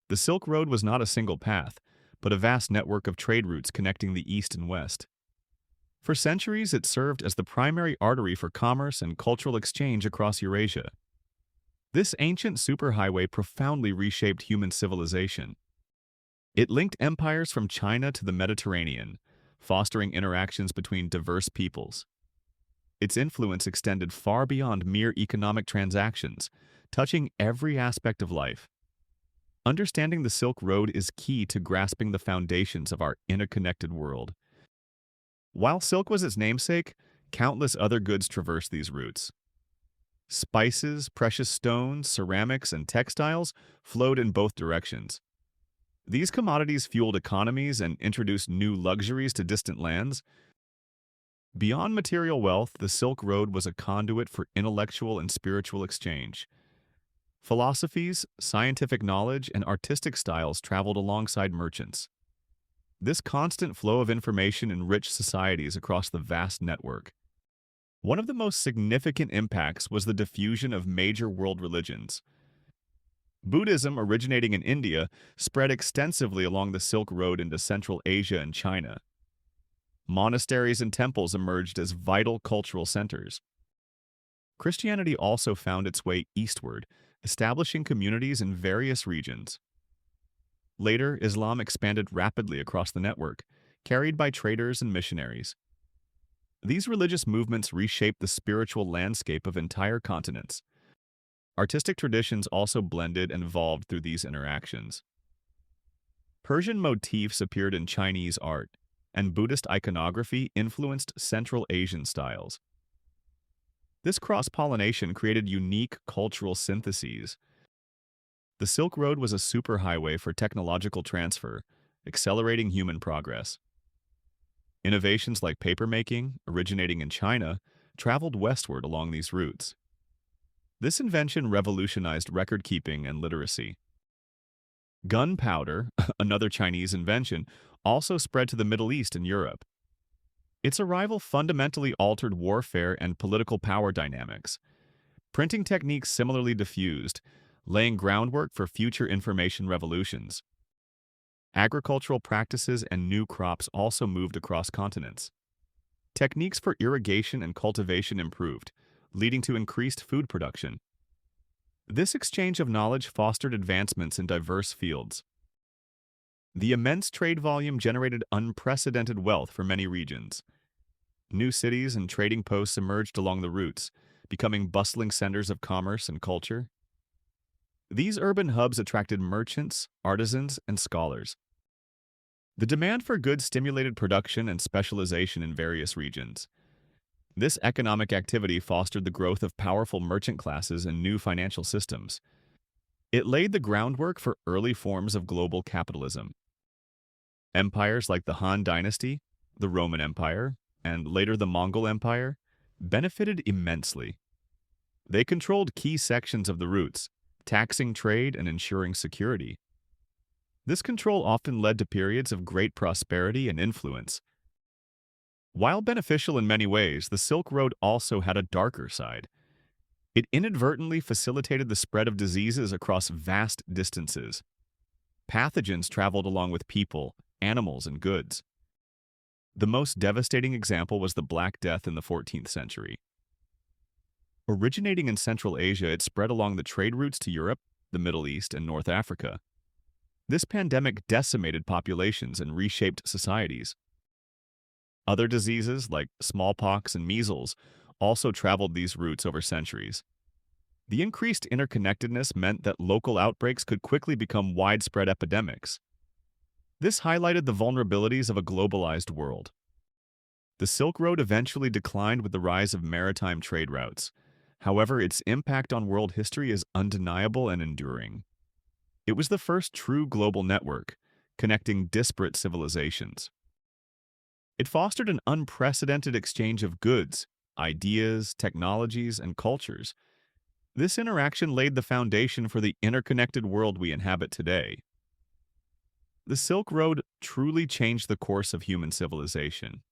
The Silk Road was not a single path, but a vast network of trade routes connecting the East and West. For centuries, it served as the primary artery for commerce and cultural exchange across Eurasia. This ancient superhighway profoundly reshaped human civilization. It linked empires from China to the Mediterranean, fostering interactions between diverse peoples. Its influence extended far beyond mere economic transactions, touching every aspect of life. Understanding the Silk Road is key to grasping the foundations of our interconnected world. While silk was its namesake, countless other goods traversed these routes. Spices, precious stones, ceramics, and textiles flowed in both directions. These commodities fueled economies and introduced new luxuries to distant lands. Beyond material wealth, the Silk Road was a conduit for intellectual and spiritual exchange. Philosophies, scientific knowledge, and artistic styles traveled alongside merchants. This constant flow of information enriched societies across the vast network. One of the most significant impacts was the diffusion of major world religions. Buddhism, originating in India, spread extensively along the Silk Road into Central Asia and China. Monasteries and temples emerged as vital cultural centers. Christianity also found its way eastward, establishing communities in various regions. Later, Islam expanded rapidly across the network, carried by traders and missionaries. These religious movements reshaped the spiritual landscape of entire continents. Artistic traditions also blended and evolved through these interactions. Persian motifs appeared in Chinese art, and Buddhist iconography influenced Central Asian styles. This cross-pollination created unique cultural syntheses. The Silk Road was a superhighway for technological transfer, accelerating human progress. Innovations like papermaking, originating in China, traveled westward along these routes. This invention revolutionized record-keeping and literacy. Gunpowder, another Chinese invention, also spread to the Middle East and Europe. Its arrival fundamentally altered warfare and political power dynamics. Printing techniques similarly diffused, laying groundwork for future information revolutions. Agricultural practices and new crops also moved across continents. Techniques for irrigation and cultivation improved, leading to increased food production. This exchange of knowledge fostered advancements in diverse fields. The immense trade volume generated unprecedented wealth for many regions. New cities and trading posts emerged along the routes, becoming bustling centers of commerce and culture. These urban hubs attracted merchants, artisans, and scholars. The demand for goods stimulated production and specialization in various regions. This economic activity fostered the growth of powerful merchant classes and new financial systems. It laid the groundwork for early forms of global capitalism. Empires like the Han Dynasty, the Roman Empire, and later the Mongol Empire benefited immensely. They controlled key sections of the routes, taxing trade and ensuring security. This control often led to periods of great prosperity and influence. While beneficial in many ways, the Silk Road also had a darker side. It inadvertently facilitated the spread of diseases across vast distances. Pathogens traveled along with people, animals, and goods. The most devastating example was the Black Death in the 14th century. Originating in Central Asia, it spread along the trade routes to Europe, the Middle East, and North Africa. This pandemic decimated populations and reshaped societies. Other diseases, like smallpox and measles, also traveled these routes over centuries. The increased interconnectedness meant that local outbreaks could quickly become widespread epidemics. This highlighted the vulnerabilities of a globalized world. The Silk Road eventually declined with the rise of maritime trade routes. However, its impact on world history is undeniable and enduring. It was the first true global network, connecting disparate civilizations. It fostered an unprecedented exchange of goods, ideas, technologies, and cultures. This interaction laid the foundation for the interconnected world we inhabit today. The Silk Road truly changed the course of human civilization.